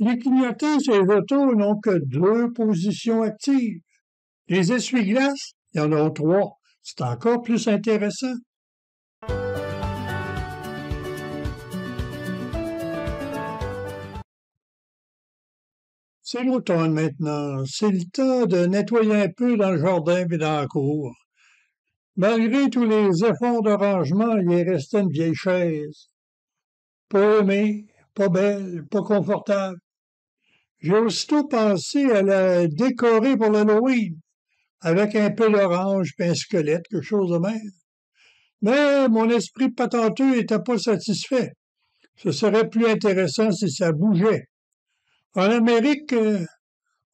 Les clignotants sur les autos n'ont que deux positions actives. Les essuie-glaces, il y en a trois. C'est encore plus intéressant. C'est l'automne maintenant. C'est le temps de nettoyer un peu dans le jardin et dans la cour. Malgré tous les efforts de rangement, il est resté une vieille chaise. Pas aimée, pas belle, pas confortable. J'ai aussitôt pensé à la décorer pour l'Halloween, avec un peu d'orange et un squelette, quelque chose de même. Mais mon esprit patenteux n'était pas satisfait. Ce serait plus intéressant si ça bougeait. En Amérique,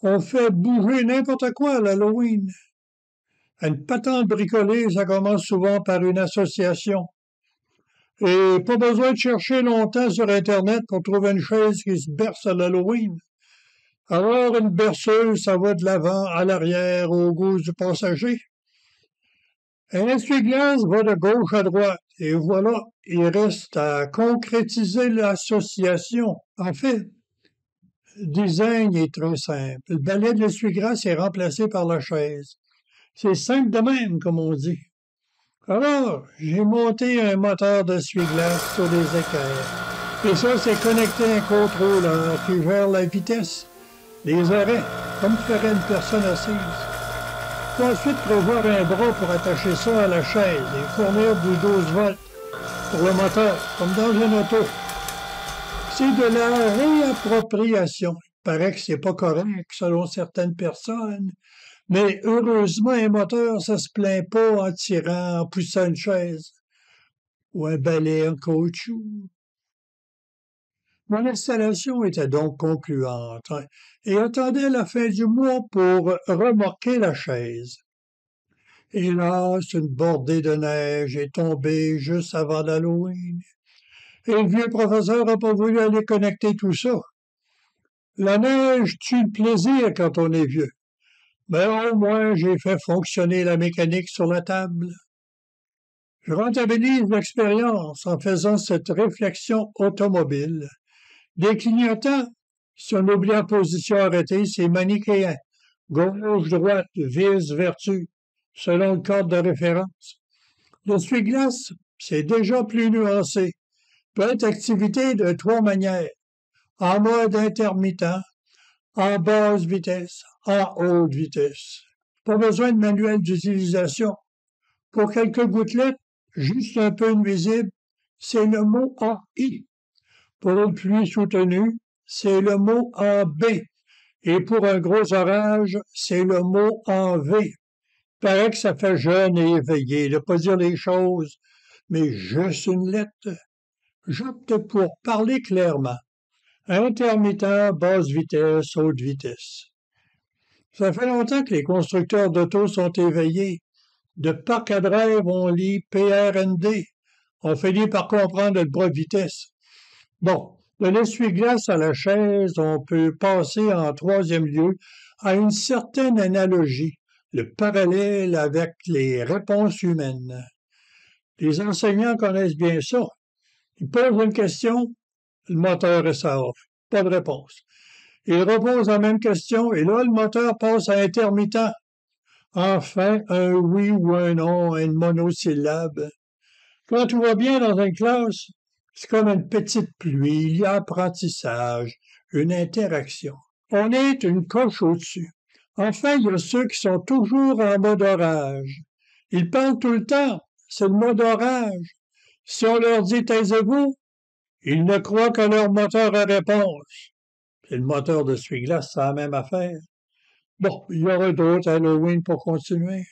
on fait bouger n'importe quoi à l'Halloween. Une patente bricolée, ça commence souvent par une association. Et pas besoin de chercher longtemps sur Internet pour trouver une chaise qui se berce à l'Halloween. Alors, une berceuse, ça va de l'avant à l'arrière au goût du passager. Un essuie-glace va de gauche à droite. Et voilà, il reste à concrétiser l'association. En fait, le design est très simple. Le balai de l'essuie-glace est remplacé par la chaise. C'est simple de même, comme on dit. Alors, j'ai monté un moteur d'essuie-glace sur les équerres. Et ça, c'est connecté à un contrôleur qui gère la vitesse, les arrêts, comme ferait une personne assise. Il faut ensuite prévoir un bras pour attacher ça à la chaise et fournir du 12 volts pour le moteur, comme dans une auto. C'est de la réappropriation. Il paraît que c'est pas correct selon certaines personnes. Mais heureusement, un moteur, ça se plaint pas en tirant, en poussant une chaise ou un balai en caoutchouc. Mon installation était donc concluante et attendait la fin du mois pour remorquer la chaise. Hélas, une bordée de neige est tombée juste avant l'Halloween. Et le vieux professeur n'a pas voulu aller connecter tout ça. La neige tue le plaisir quand on est vieux. Mais au moins, j'ai fait fonctionner la mécanique sur la table. Je rentabilise l'expérience en faisant cette réflexion automobile. Des clignotants, si on oublie la position arrêtée, c'est manichéen. Gauche-droite, vice-vertu, selon le cadre de référence. L'essuie-glace, c'est déjà plus nuancé. Peut être activité de trois manières. En mode intermittent, en basse vitesse, en haute vitesse. Pas besoin de manuel d'utilisation. Pour quelques gouttelettes, juste un peu nuisible, c'est le mot en I. Pour une pluie soutenue, c'est le mot en B. Et pour un gros orage, c'est le mot en V. Paraît que ça fait jeune et éveillé de ne pas dire les choses, mais juste une lettre. J'opte pour parler clairement. Intermittent, basse vitesse, haute vitesse. Ça fait longtemps que les constructeurs d'auto sont éveillés. De parc à drive, on lit PRND. On finit par comprendre le bras de vitesse. Bon, de l'essuie-glace à la chaise, on peut passer en troisième lieu à une certaine analogie, le parallèle avec les réponses humaines. Les enseignants connaissent bien ça. Ils posent une question, le moteur est off. Pas de réponse. Ils reposent la même question et là, le moteur passe à intermittent. Enfin, un oui ou un non, une monosyllabe. Quand tout va bien dans une classe, c'est comme une petite pluie, il y a apprentissage, une interaction. On est une coche au-dessus. Enfin, il y a ceux qui sont toujours en mode orage. Ils parlent tout le temps, c'est le mode orage. Si on leur dit taisez-vous, ils ne croient que leur moteur à réponse. Et le moteur de l'essuie-glace, c'est la même affaire. Bon, il y aura d'autres Halloween pour continuer.